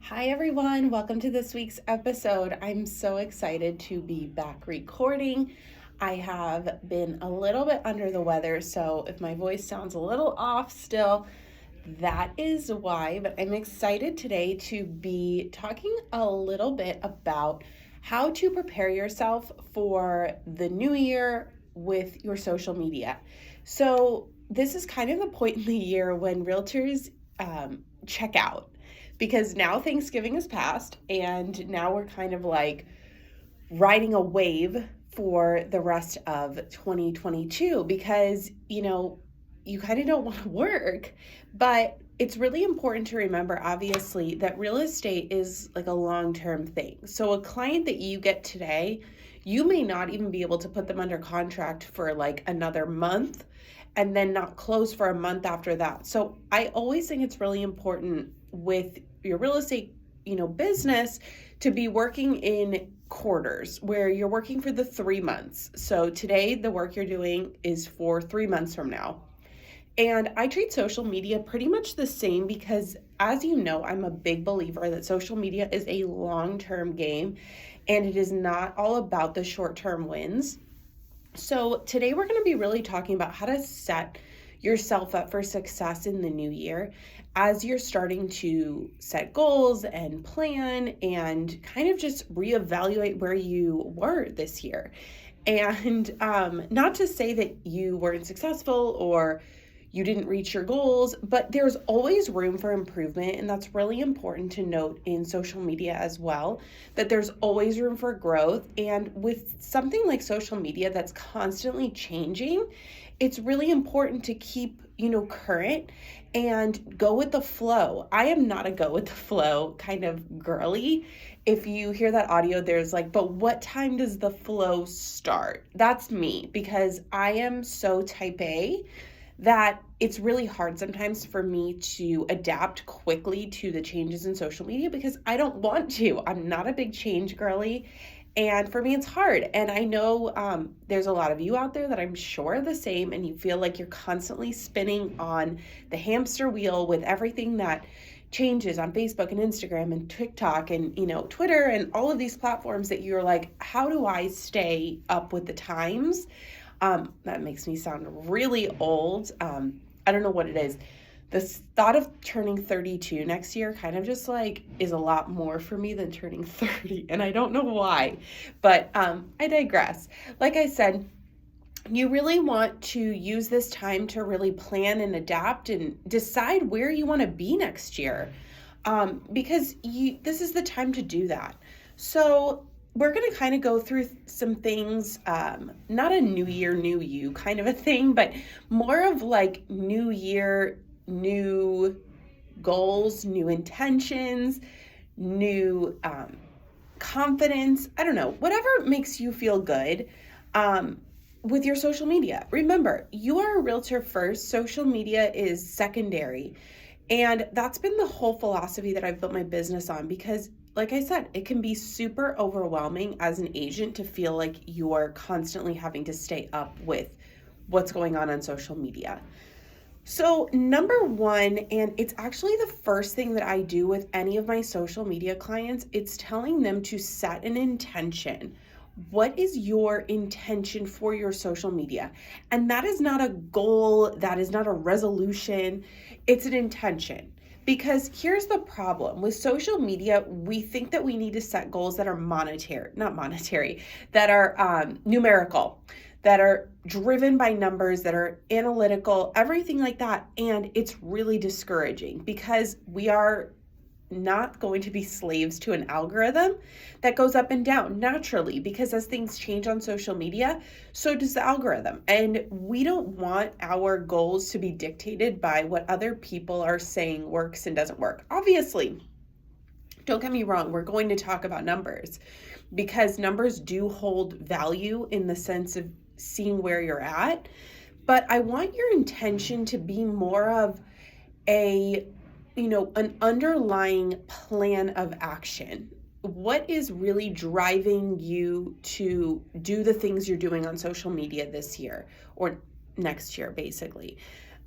Hi, everyone. Welcome to this week's episode. I'm so excited to be back recording. I have been a little bit under the weather, so if my voice sounds a little off still, that is why. But I'm excited today to be talking a little bit about how to prepare yourself for the new year with your social media. So, this is kind of the point in the year when realtors check out because now Thanksgiving has passed and now we're kind of like riding a wave for the rest of 2022 because, you kind of don't want to work, but it's really important to remember, obviously, that real estate is like a long-term thing. So a client that you get today, you may not even be able to put them under contract for like another month and then not close for a month after that. So I always think it's really important with your real estate, business to be working in quarters where you're working for the 3 months. So today the work you're doing is for 3 months from now. And I treat social media pretty much the same because, as you know, I'm a big believer that social media is a long-term game and it is not all about the short-term wins. So today we're going to be really talking about how to set yourself up for success in the new year as you're starting to set goals and plan and kind of just reevaluate where you were this year. And not to say that you weren't successful or you didn't reach your goals, but there's always room for improvement. And that's really important to note in social media as well, that there's always room for growth. And with something like social media that's constantly changing, it's really important to keep, current and go with the flow. I am not a go with the flow kind of girly. If you hear that audio, there's like, but what time does the flow start? That's me because I am so type A that it's really hard sometimes for me to adapt quickly to the changes in social media because I don't want to. I'm not a big change girly. And for me, it's hard. And I know there's a lot of you out there that I'm sure are the same, and you feel like you're constantly spinning on the hamster wheel with everything that changes on Facebook and Instagram and TikTok and, Twitter and all of these platforms that you're like, how do I stay up with the times? That makes me sound really old. I don't know what it is. The thought of turning 32 next year kind of just like is a lot more for me than turning 30. And I don't know why, but I digress. Like I said, you really want to use this time to really plan and adapt and decide where you want to be next year, because this is the time to do that. So we're going to kind of go through some things, not a new year, new you kind of a thing, but more of like new year, new goals, new intentions, new confidence. I don't know, whatever makes you feel good with your social media. Remember, you are a realtor first. Social media is secondary. And that's been the whole philosophy that I've built my business on because, like I said, it can be super overwhelming as an agent to feel like you're constantly having to stay up with what's going on social media. So number one, and it's actually the first thing that I do with any of my social media clients, it's telling them to set an intention. What is your intention for your social media? And that is not a goal, that is not a resolution, it's an intention. Because here's the problem with social media, we think that we need to set goals that are that are numerical, that are driven by numbers, that are analytical, everything like that. And it's really discouraging because we are not going to be slaves to an algorithm that goes up and down naturally, because as things change on social media, so does the algorithm. And we don't want our goals to be dictated by what other people are saying works and doesn't work. Obviously, don't get me wrong, we're going to talk about numbers because numbers do hold value in the sense of seeing where you're at. But I want your intention to be more of an underlying plan of action. What is really driving you to do the things you're doing on social media this year or next year, basically?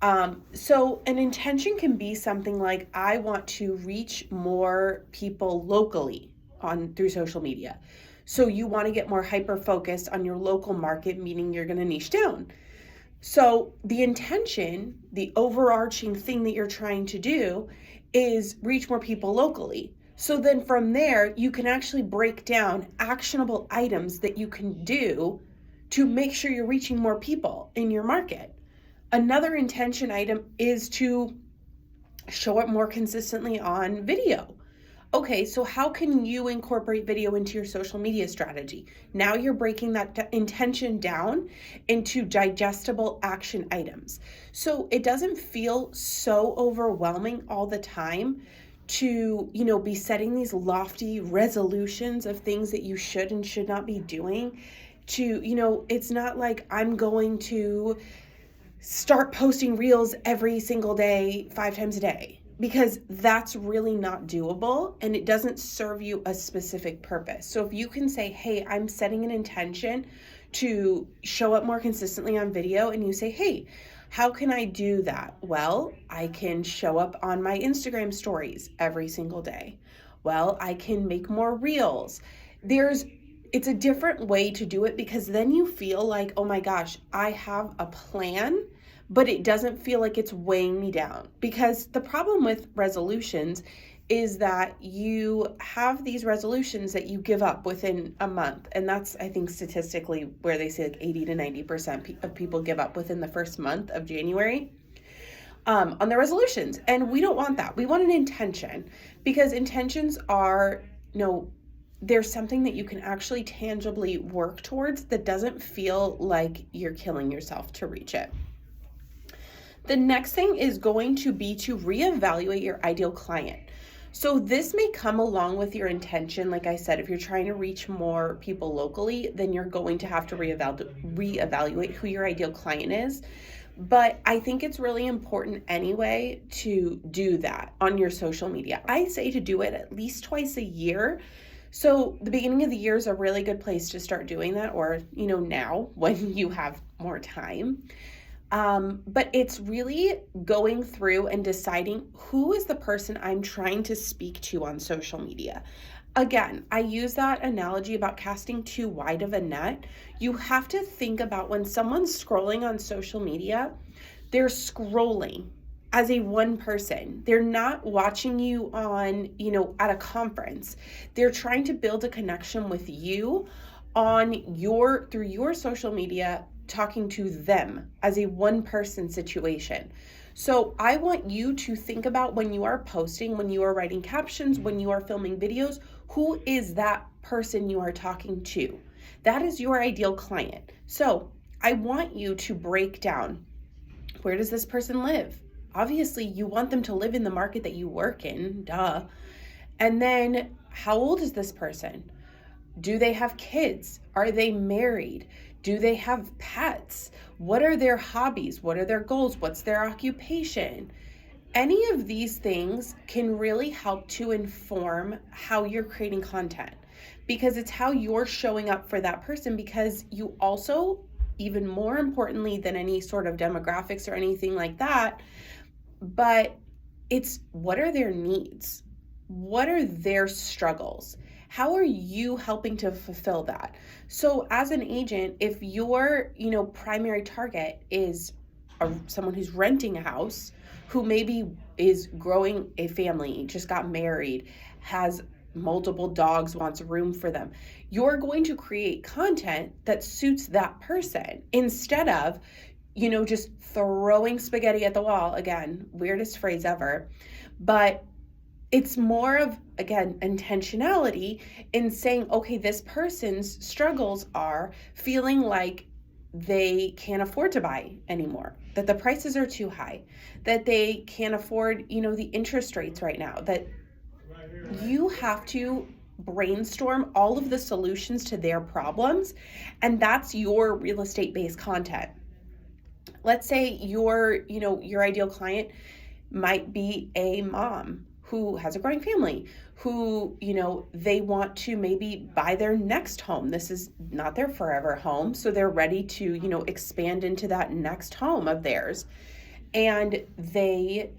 So an intention can be something like, I want to reach more people locally on through social media. So you want to get more hyper focused on your local market, meaning you're going to niche down. So the intention, the overarching thing that you're trying to do is reach more people locally. So then from there, you can actually break down actionable items that you can do to make sure you're reaching more people in your market. Another intention item is to show up more consistently on video. Okay, so how can you incorporate video into your social media strategy? Now you're breaking that intention down into digestible action items. So it doesn't feel so overwhelming all the time to, be setting these lofty resolutions of things that you should and should not be doing. It's not like I'm going to start posting reels every single day, 5 times a day, because that's really not doable and it doesn't serve you a specific purpose. So if you can say, hey, I'm setting an intention to show up more consistently on video, and you say, hey, how can I do that? Well, I can show up on my Instagram stories every single day. Well, I can make more reels. It's a different way to do it, because then you feel like, oh my gosh, I have a plan, but it doesn't feel like it's weighing me down. Because the problem with resolutions is that you have these resolutions that you give up within a month. And that's, I think, statistically where they say like 80 to 90% of people give up within the first month of January on their resolutions. And we don't want that. We want an intention, because intentions are, there's something that you can actually tangibly work towards that doesn't feel like you're killing yourself to reach it. The next thing is going to be to reevaluate your ideal client. So this may come along with your intention. Like I said, if you're trying to reach more people locally, then you're going to have to reevaluate who your ideal client is. But I think it's really important anyway to do that on your social media. I say to do it at least twice a year. So the beginning of the year is a really good place to start doing that, or, now when you have more time. But it's really going through and deciding who is the person I'm trying to speak to on social media. Again, I use that analogy about casting too wide of a net. You have to think about when someone's scrolling on social media, they're scrolling as a one person. They're not watching you on, at a conference. They're trying to build a connection with you through your social media, talking to them as a one person situation. So I want you to think about, when you are posting, when you are writing captions, when you are filming videos, who is that person you are talking to? That is your ideal client. So I want you to break down, where does this person live? Obviously, you want them to live in the market that you work in, duh. And then, how old is this person? Do they have kids? Are they married? Do they have pets? What are their hobbies? What are their goals? What's their occupation? Any of these things can really help to inform how you're creating content, because it's how you're showing up for that person. Because you also, even more importantly than any sort of demographics or anything like that, but it's, what are their needs? What are their struggles? How are you helping to fulfill that? So as an agent, if your, primary target is someone who's renting a house, who maybe is growing a family, just got married, has multiple dogs, wants room for them, you're going to create content that suits that person, instead of, just throwing spaghetti at the wall. Again, weirdest phrase ever, but it's more of, again, intentionality in saying, okay, this person's struggles are feeling like they can't afford to buy anymore, that the prices are too high, that they can't afford, the interest rates right now, that you have to brainstorm all of the solutions to their problems. And that's your real estate based content. Let's say your ideal client might be a mom who has a growing family, who, they want to maybe buy their next home. This is not their forever home. So they're ready to, expand into that next home of theirs. and they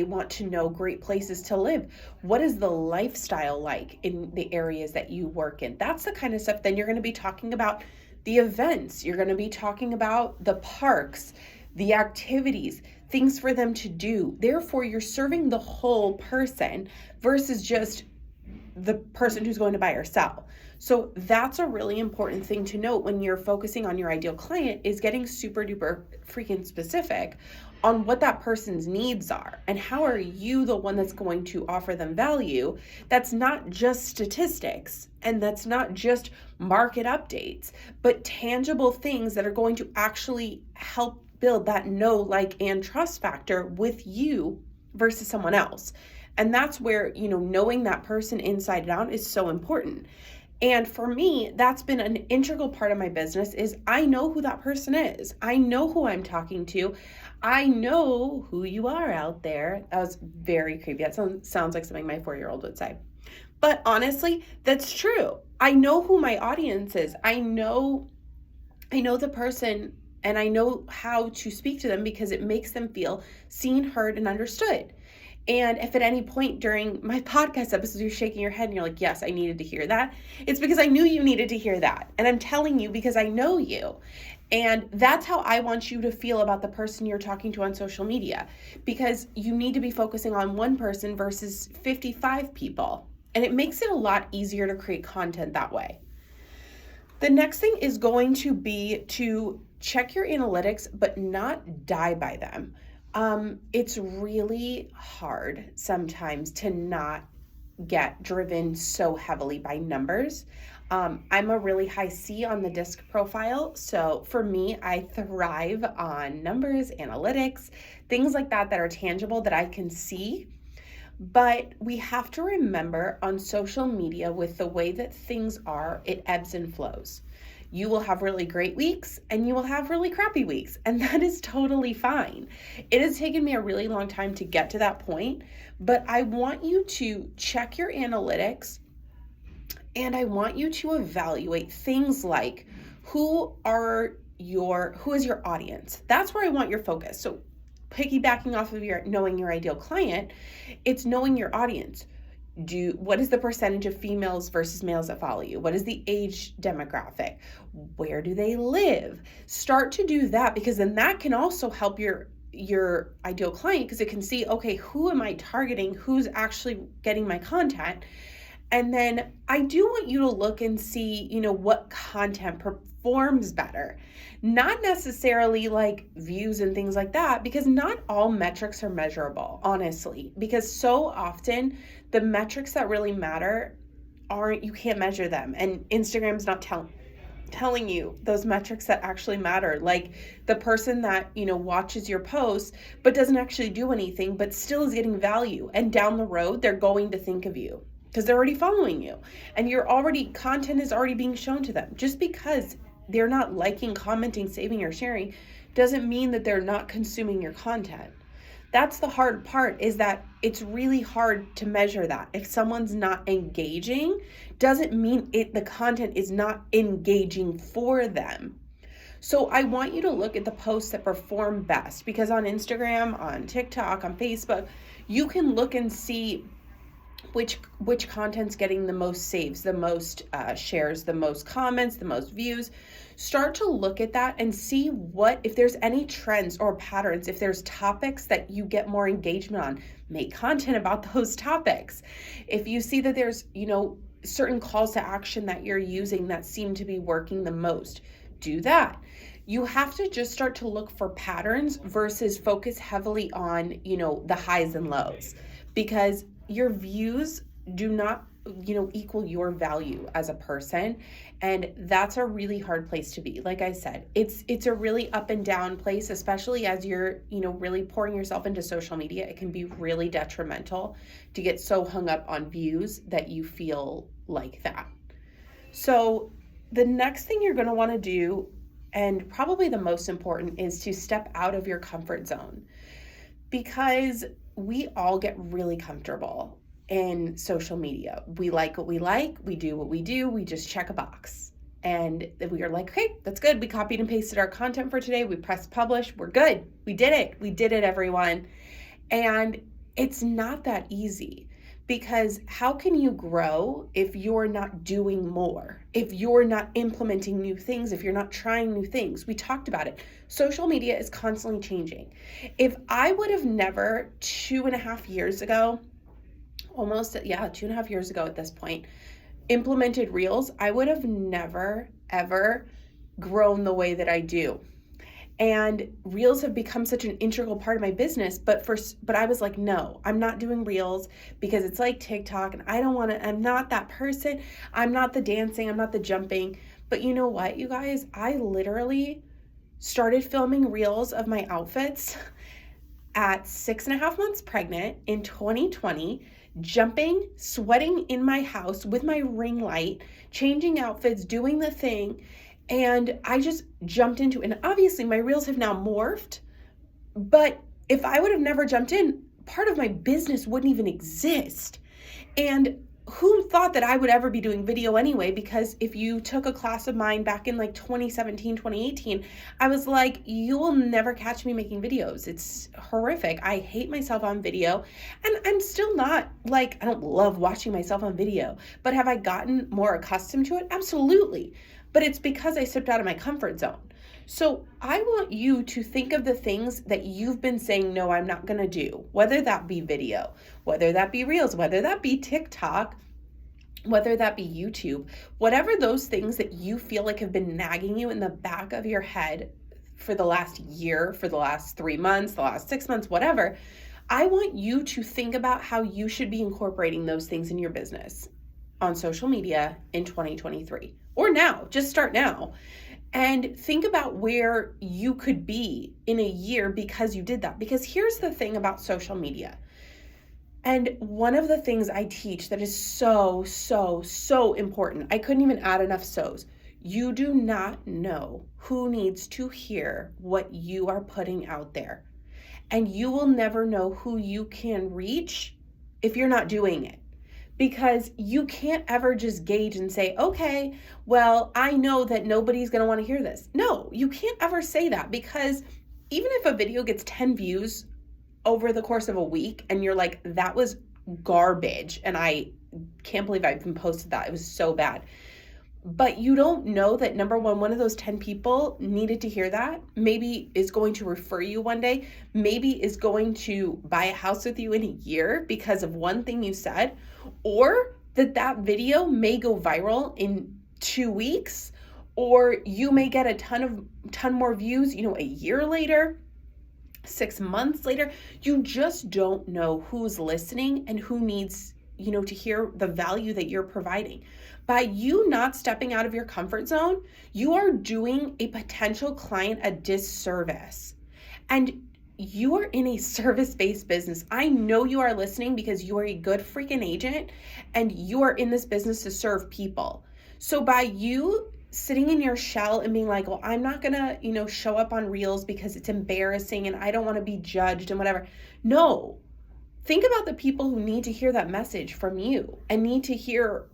want to know great places to live. What is the lifestyle like in the areas that you work in? That's the kind of stuff. Then you're going to be talking about the events. You're going to be talking about the parks, the activities, things for them to do. Therefore, you're serving the whole person versus just the person who's going to buy or sell. So that's a really important thing to note when you're focusing on your ideal client, is getting super duper freaking specific on what that person's needs are and how are you the one that's going to offer them value. That's not just statistics and that's not just market updates, but tangible things that are going to actually help build that know, like, and trust factor with you versus someone else. And that's where, knowing that person inside and out is so important. And for me, that's been an integral part of my business, is I know who that person is. I know who I'm talking to. I know who you are out there. That was very creepy. That sounds like something my 4-year-old would say. But honestly, that's true. I know who my audience is. I know the person, and I know how to speak to them because it makes them feel seen, heard, and understood. And if at any point during my podcast episodes you're shaking your head and you're like, yes, I needed to hear that, it's because I knew you needed to hear that. And I'm telling you because I know you. And that's how I want you to feel about the person you're talking to on social media, because you need to be focusing on one person versus 55 people. And it makes it a lot easier to create content that way. The next thing is going to be to check your analytics, but not die by them. It's really hard sometimes to not get driven so heavily by numbers. I'm a really high C on the DISC profile. So for me, I thrive on numbers, analytics, things like that are tangible that I can see. But we have to remember on social media, with the way that things are, it ebbs and flows. You will have really great weeks and you will have really crappy weeks, and that is totally fine. It has taken me a really long time to get to that point, but I want you to check your analytics and I want you to evaluate things like who is your audience. That's where I want your focus. So piggybacking off of knowing your ideal client, it's knowing your audience. What is the percentage of females versus males that follow you? What is the age demographic? Where do they live? Start to do that, because then that can also help your ideal client, because it can see, okay, who am I targeting? Who's actually getting my content? And then I do want you to look and see, what content performs better. Not necessarily like views and things like that, because not all metrics are measurable, honestly, because so often the metrics that really matter you can't measure them. And Instagram's not telling you those metrics that actually matter. Like the person that, watches your posts, but doesn't actually do anything, but still is getting value. And down the road, they're going to think of you because they're already following you and content is already being shown to them. Just because they're not liking, commenting, saving, or sharing doesn't mean that they're not consuming your content. That's the hard part, is that it's really hard to measure that. If someone's not engaging, doesn't mean the content is not engaging for them. So I want you to look at the posts that perform best, because on Instagram, on TikTok, on Facebook, you can look and see which content's getting the most saves, the most shares, the most comments, the most views. Start to look at that and see if there's any trends or patterns. If there's topics that you get more engagement on, make content about those topics. If you see that there's, certain calls to action that you're using that seem to be working the most, do that. You have to just start to look for patterns versus focus heavily on, the highs and lows, because your views do not, equal your value as a person. And that's a really hard place to be. Like I said, it's a really up and down place, especially as you're, really pouring yourself into social media. It can be really detrimental to get so hung up on views that you feel like that. So the next thing you're going to want to do, and probably the most important, is to step out of your comfort zone, because we all get really comfortable in social media. We like what we like, we do what we do, we just check a box. And then we were like, okay, that's good. We copied and pasted our content for today. We pressed publish. We're good. We did it. We did it, everyone. And it's not that easy, because how can you grow if you're not doing more, if you're not implementing new things, if you're not trying new things? We talked about it. Social media is constantly changing. If I would have never 2.5 years ago, almost, 2.5 years ago at this point, implemented Reels, I would have never, ever grown the way that I do. And Reels have become such an integral part of my business, but I was like, no, I'm not doing Reels because it's like TikTok and I'm not that person. I'm not the dancing, I'm not the jumping. But you know what, you guys, I literally started filming Reels of my outfits at 6.5 months pregnant in 2020, jumping, sweating in my house with my ring light, changing outfits, doing the thing. And I just jumped into it. And obviously my Reels have now morphed, but if I would have never jumped in, part of my business wouldn't even exist. And who thought that I would ever be doing video anyway? Because if you took a class of mine back in like 2017, 2018, I was like, you will never catch me making videos. It's horrific. I hate myself on video. And I'm still not like, I don't love watching myself on video, but have I gotten more accustomed to it? Absolutely. But it's because I stepped out of my comfort zone. So I want you to think of the things that you've been saying, no, I'm not going to do, whether that be video, whether that be Reels, whether that be TikTok, whether that be YouTube, whatever those things that you feel like have been nagging you in the back of your head for the last year, for the last 3 months, the last 6 months, whatever. I want you to think about how you should be incorporating those things in your business on social media in 2023 or now. Just start now. And think about where you could be in a year because you did that. Because here's the thing about social media. And one of the things I teach that is so, so, so important, I couldn't even add enough so's. You do not know who needs to hear what you are putting out there. And you will never know who you can reach if you're not doing it. Because you can't ever just gauge and say, okay, well, I know that nobody's going to want to hear this. No, you can't ever say that, because even if a video gets 10 views over the course of a week and you're like, that was garbage and I can't believe I even posted that, it was so bad. But you don't know that, number one of those 10 people needed to hear that, maybe is going to refer you one day, maybe is going to buy a house with you in a year because of one thing you said, or that video may go viral in 2 weeks, or you may get a ton more views, a year later, 6 months later. You just don't know who's listening and who needs, to hear the value that you're providing. By you not stepping out of your comfort zone, you are doing a potential client a disservice. And you are in a service-based business. I know you are listening because you are a good freaking agent and you are in this business to serve people. So by you sitting in your shell and being like, well, I'm not gonna, show up on Reels because it's embarrassing and I don't want to be judged and whatever. No, think about the people who need to hear that message from you and need to hear,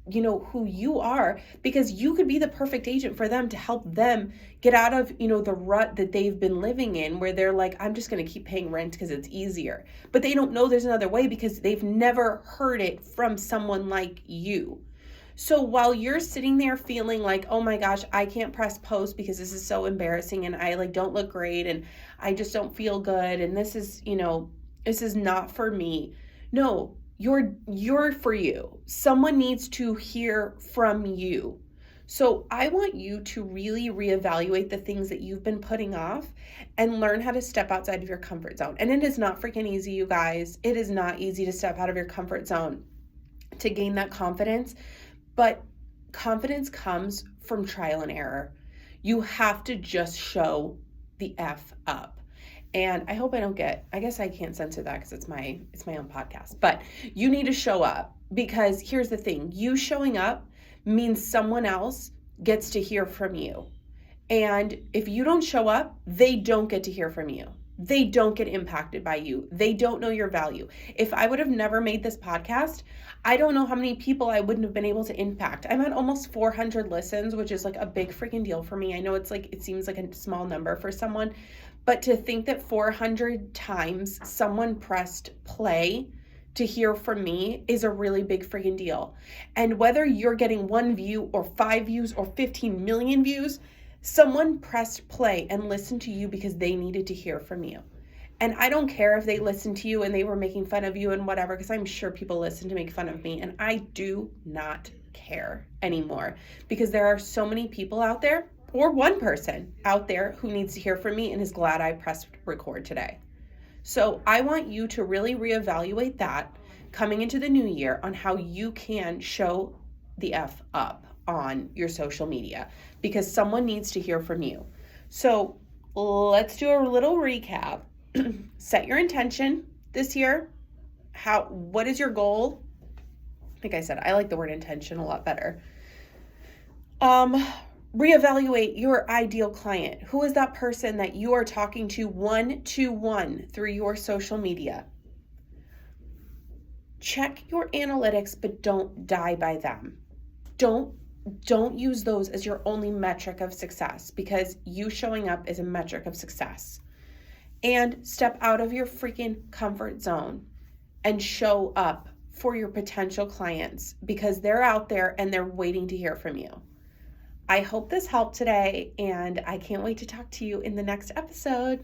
who you are, because you could be the perfect agent for them to help them get out of, the rut that they've been living in, where they're like, I'm just going to keep paying rent because it's easier. But they don't know there's another way because they've never heard it from someone like you. So while you're sitting there feeling like, oh my gosh, I can't press post because this is so embarrassing and I don't look great and I just don't feel good and this is not for me. No, you're for you. Someone needs to hear from you. So I want you to really reevaluate the things that you've been putting off and learn how to step outside of your comfort zone. And it is not freaking easy, you guys. It is not easy to step out of your comfort zone to gain that confidence. But confidence comes from trial and error. You have to just show the F up. And I hope I guess I can't censor that because it's my own podcast, but you need to show up, because here's the thing, you showing up means someone else gets to hear from you. And if you don't show up, they don't get to hear from you. They don't get impacted by you. They don't know your value. If I would have never made this podcast, I don't know how many people I wouldn't have been able to impact. I'm at almost 400 listens, which is like a big freaking deal for me. I know it's like, it seems like a small number for someone, but to think that 400 times someone pressed play to hear from me is a really big freaking deal. And whether you're getting 1 view or 5 views or 15 million views, someone pressed play and listened to you because they needed to hear from you. And I don't care if they listened to you and they were making fun of you and whatever, because I'm sure people listen to make fun of me, and I do not care anymore, because there are so many people out there, or one person out there, who needs to hear from me and is glad I pressed record today. So I want you to really reevaluate that coming into the new year on how you can show the F up on your social media, because someone needs to hear from you. So let's do a little recap. Set your intention this year. What is your goal? Like I said, I like the word intention a lot better. Reevaluate your ideal client. Who is that person that you are talking to one-to-one through your social media? Check your analytics, but don't die by them. Don't use those as your only metric of success, because you showing up is a metric of success. And step out of your freaking comfort zone and show up for your potential clients, because they're out there and they're waiting to hear from you. I hope this helped today, and I can't wait to talk to you in the next episode.